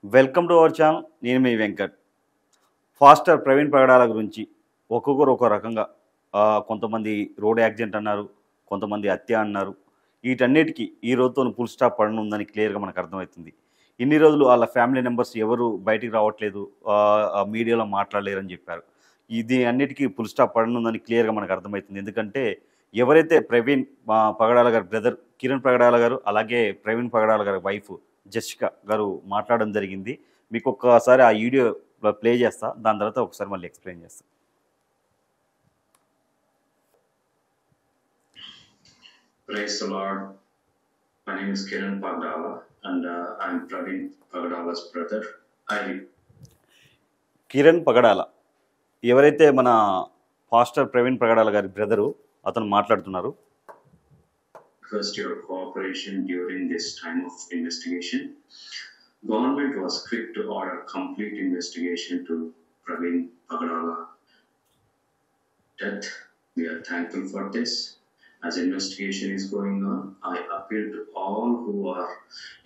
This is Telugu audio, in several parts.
Welcome to our channel. నేను మీ వెంకట్. ఫాస్టర్ ప్రవీణ్ పగడాల గురించి ఒక్కొక్కరు ఒక్కో రకంగా కొంతమంది రోడ్ యాక్సిడెంట్ అన్నారు, కొంతమంది హత్య అన్నారు. వీటన్నిటికీ ఈ రోజుతో ఫుల్ స్టాప్ పడనుందని క్లియర్గా మనకు అర్థమవుతుంది. ఇన్ని రోజులు వాళ్ళ ఫ్యామిలీ మెంబర్స్ ఎవరు బయటికి రావట్లేదు, మీడియాలో మాట్లాడలేరని చెప్పారు. ఇది అన్నిటికీ ఫుల్ స్టాప్ పడనుందని క్లియర్గా మనకు అర్థమవుతుంది. ఎందుకంటే ఎవరైతే ప్రవీణ్ పగడాల గారి బ్రదర్ కిరణ్ పగడాల గారు, అలాగే ప్రవీణ్ పగడాల గారి వైఫ్ జెసికా గారు మాట్లాడడం జరిగింది. మీకు ఒక్కసారి ఆ వీడియో ప్లే చేస్తా, దాని తర్వాత ఒకసారి మళ్ళీ ఎక్స్ప్లెయిన్ చేస్తా. Praise the Lord. My name is Kiran Pagdala and I'm Praveen Pagdala's brother. Kiran పగడాల ఎవరైతే మన పాస్టర్ ప్రవీణ్ పగడాల గారి బ్రదరు, అతను మాట్లాడుతున్నారు. Request your cooperation during this time of investigation. Government was quick to order complete investigation to Praveen Pagdala death. We are thankful for this. As investigation is going on, I appeal to all who are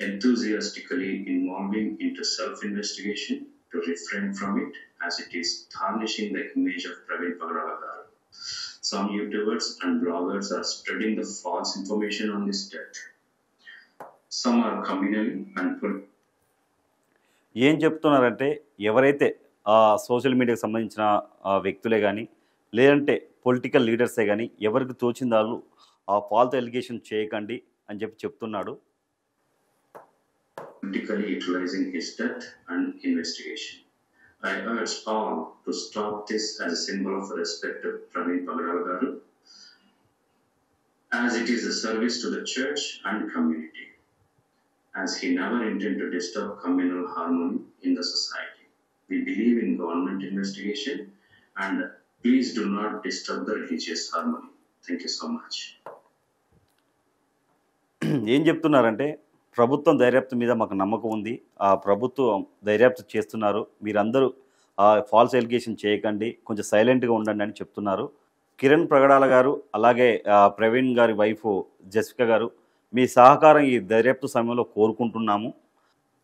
enthusiastically involving into self-investigation to refrain from it, as it is tarnishing the image of Praveen Pagdala. Some YouTubers and bloggers are spreading the false information on this death. Some are communally and ఏం చెప్తున్నారంటే, ఎవరైతే సోషల్ మీడియాకి సంబంధించిన వ్యక్తులే కానీ, లేదంటే పొలిటికల్ లీడర్సే కానీ, ఎవరికి తోచిన వాళ్ళు ఆ ఫాల్స్ ఎలిగేషన్ చేయకండి అని చెప్తున్నాడు. politically utilizing his death and investigation. I urge all to stop this as a symbol of respect to Praveen Pagdala garu, as it is a service to the church and community, as he never intended to disturb communal harmony in the society. We believe in government investigation and please do not disturb the religious harmony. Thank you so much. ఏం చెప్తున్నారంటే, ప్రభుత్వం దర్యాప్తు మీద మాకు నమ్మకం ఉంది, ఆ ప్రభుత్వం దర్యాప్తు చేస్తున్నారు, మీరందరూ ఫాల్స్ ఎలిగేషన్ చేయకండి, కొంచెం సైలెంట్గా ఉండండి అని చెప్తున్నారు. కిరణ్ పగడాల గారు, అలాగే ప్రవీణ్ గారి వైఫ్ జెసికా గారు, మీ సహకారం ఈ దర్యాప్తు సమయంలో కోరుకుంటున్నాము.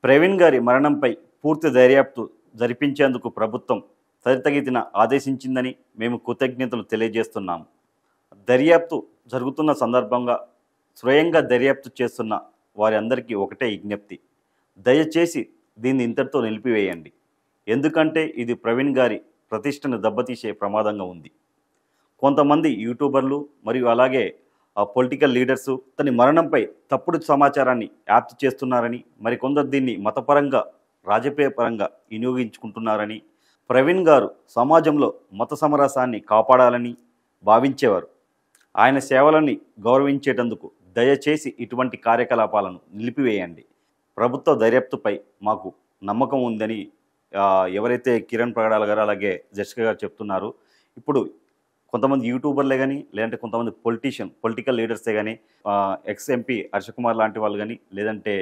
ప్రవీణ్ గారి మరణంపై పూర్తి దర్యాప్తు జరిపించేందుకు ప్రభుత్వం త్వరితగతిన ఆదేశించిందని మేము కృతజ్ఞతలు తెలియజేస్తున్నాము. దర్యాప్తు జరుగుతున్న సందర్భంగా స్వయంగా దర్యాప్తు చేస్తున్న వారి అందరికీ ఒకటే విజ్ఞప్తి, దయచేసి దీన్ని ఇంతటితో నిలిపివేయండి. ఎందుకంటే ఇది ప్రవీణ్ గారి ప్రతిష్టను దెబ్బతీసే ప్రమాదంగా ఉంది. కొంతమంది యూట్యూబర్లు మరియు అలాగే పొలిటికల్ లీడర్సు తన మరణంపై తప్పుడు సమాచారాన్ని వ్యాప్తి చేస్తున్నారని, మరికొందరు దీన్ని మతపరంగా రాజకీయపరంగా వినియోగించుకుంటున్నారని, ప్రవీణ్ గారు సమాజంలో మత సమరసాన్ని కాపాడాలని భావించేవారు. ఆయన సేవలని గౌరవించేటందుకు దయచేసి ఇటువంటి కార్యకలాపాలను నిలిపివేయండి. ప్రభుత్వ దర్యాప్తుపై మాకు నమ్మకం ఉందని ఎవరైతే కిరణ్ పగడాల గారు అలాగే జెసికా గారు చెప్తున్నారు. ఇప్పుడు కొంతమంది యూట్యూబర్లే కానీ, లేదంటే కొంతమంది పొలిటికల్ లీడర్సే కానీ, ఎక్స్ ఎంపీ హర్ష కుమార్ లాంటి వాళ్ళు కానీ, లేదంటే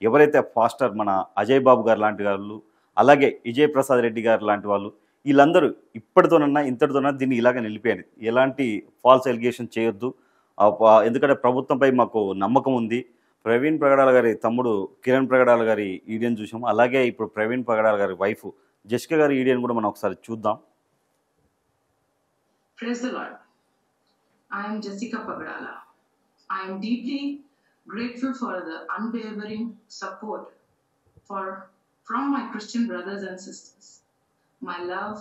ఎవరైతే ఫాస్టర్ మన అజయ్ బాబు గారు లాంటి వాళ్ళు, అలాగే విజయ్ ప్రసాద్ రెడ్డి గారు లాంటి వాళ్ళు, వీళ్ళందరూ ఇప్పటితోనన్నా ఇంతటితోనన్నా దీన్ని ఇలాగ నిలిపేయండి. ఎలాంటి ఫాల్స్ ఎలిగేషన్ చేయొద్దు, ఎందుకంటే ప్రభుత్వంపై మాకు నమ్మకం ఉంది. ప్రవీణ్ పగడాల గారి తమ్ముడు కిరణ్ పగడాల గారి ఈడియోని చూసాము, అలాగే ఇప్పుడు ప్రవీణ్ పగడాల గారి వైఫ్ జెసికా గారి ఈడియోని కూడా మనం ఒకసారి చూద్దాం. Praise the Lord. I am Jessica Pagdala. I am deeply grateful for the unwavering support from my Christian brothers and sisters. My love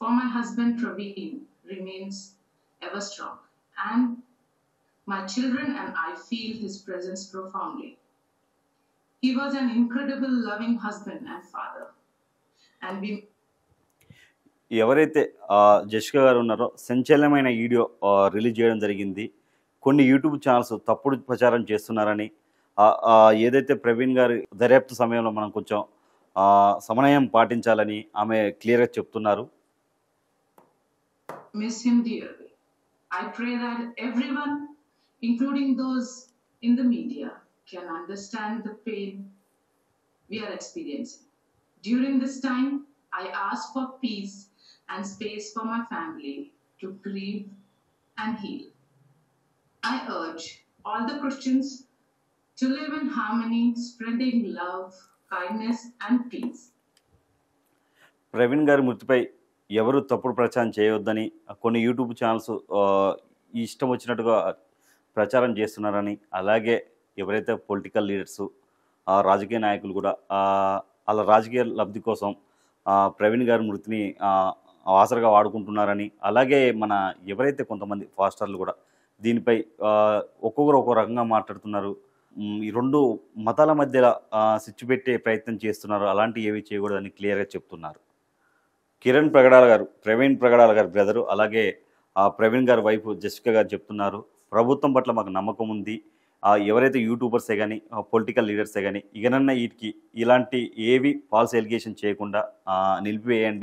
for my husband Praveen remains ever strong, and my children and I feel his presence profoundly. He was an incredible loving husband and father, and we ఎవరైతే జెసికా గారు ఉన్నారో సంచలనమైన వీడియో రిలీజ్ చేయడం జరిగింది. కొన్ని యూట్యూబ్ ఛానల్స్ తప్పుడు ప్రచారం చేస్తున్నారని, ఏదైతే ప్రవీణ్ గారి దర్యాప్తు సమయంలో మనం కొంచెం సమన్వయం పాటించాలని ఆమె క్లియర్గా చెప్తున్నారు. Miss him dearly. I pray that everyone, including those in the media, can understand the pain we are experiencing. During this time, I ask for peace and space for my family to grieve and heal. I urge all the Christians to live in harmony, spreading love, kindness, and peace. Praveen గారి మృతిపై ఎవరు తప్పుడు ప్రచారం చేయవద్దని కొన్ని యూట్యూబ్ ఛానల్స్ ఇష్టం వచ్చినట్టుగా ప్రచారం చేస్తున్నారని, అలాగే ఎవరైతే పొలిటికల్ లీడర్స్ రాజకీయ నాయకులు కూడా వాళ్ళ రాజకీయ లబ్ధి కోసం ప్రవీణ్ గారి మృతిని ఆసరగా వాడుకుంటున్నారని, అలాగే మన ఎవరైతే కొంతమంది ఫాస్టర్లు కూడా దీనిపై ఒక్కొక్కరు ఒక్కో రకంగా మాట్లాడుతున్నారు. ఈ రెండు మతాల మధ్య సిచ్చు పెట్టే ప్రయత్నం చేస్తున్నారు. అలాంటివి ఏవి చేయకూడదని క్లియర్గా చెప్తున్నారు. కిరణ్ ప్రగడాల గారు, ప్రవీణ్ ప్రగడాల గారి బ్రదరు, అలాగే ప్రవీణ్ గారి వైఫ్ జెసికా గారు చెప్తున్నారు, ప్రభుత్వం పట్ల మాకు నమ్మకం ఉంది. ఎవరైతే యూట్యూబర్సే కానీ పొలిటికల్ లీడర్సే కానీ ఇకనన్నా వీటికి ఇలాంటి ఏవి ఫాల్స్ ఎలిగేషన్ చేయకుండా నిలిపివేయండి.